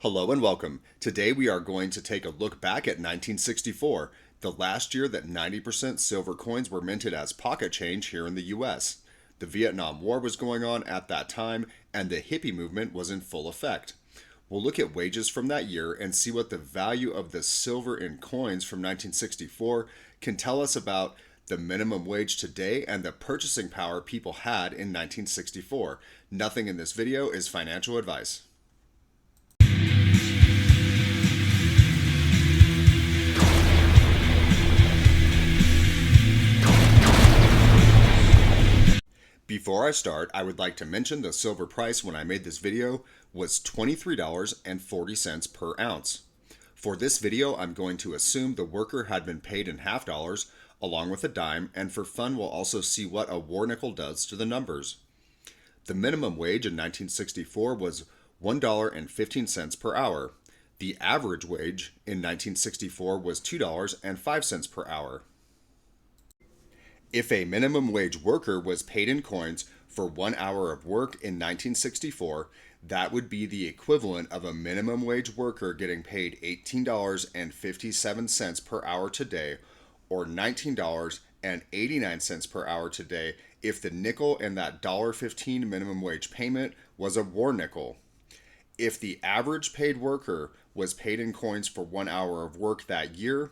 Hello and welcome. Today we are going to take a look back at 1964, the last year that 90% silver coins were minted as pocket change here in the US. The Vietnam War was going on at that time, and the hippie movement was in full effect. We'll look at wages from that year and see what the value of the silver in coins from 1964 can tell us about the minimum wage today and the purchasing power people had in 1964. Nothing in this video is financial advice. Before I start, I would like to mention the silver price when I made this video was $23.40 per ounce. For this video, I'm going to assume the worker had been paid in half dollars along with a dime, and for fun we'll also see what a war nickel does to the numbers. The minimum wage in 1964 was $1.15 per hour. The average wage in 1964 was $2.05 per hour. If a minimum wage worker was paid in coins for 1 hour of work in 1964, that would be the equivalent of a minimum wage worker getting paid $18.57 per hour today, or $19.89 per hour today if the nickel in that $1.15 minimum wage payment was a war nickel. If the average paid worker was paid in coins for 1 hour of work that year,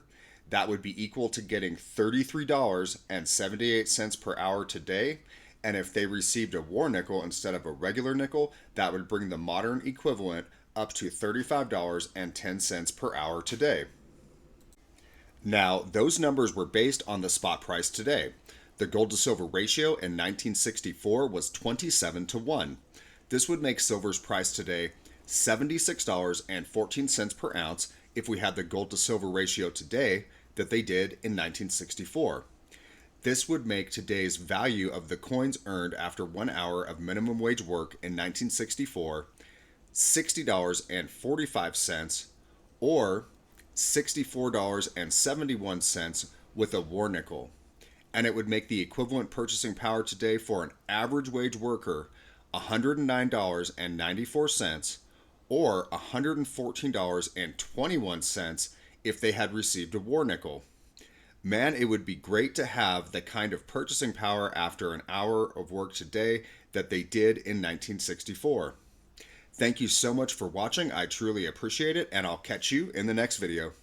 that would be equal to getting $33.78 per hour today, and if they received a war nickel instead of a regular nickel, that would bring the modern equivalent up to $35.10 per hour today. Now, those numbers were based on the spot price today. The gold to silver ratio in 1964 was 27 to 1. This would make silver's price today $76.14 per ounce if we had the gold to silver ratio today that they did in 1964. This would make today's value of the coins earned after 1 hour of minimum wage work in 1964 $60.45 or $64.71 with a war nickel. And it would make the equivalent purchasing power today for an average wage worker $109.94 or $114.21 if they had received a war nickel. Man, it would be great to have the kind of purchasing power after an hour of work today that they did in 1964. Thank you so much for watching. I truly appreciate it, and I'll catch you in the next video.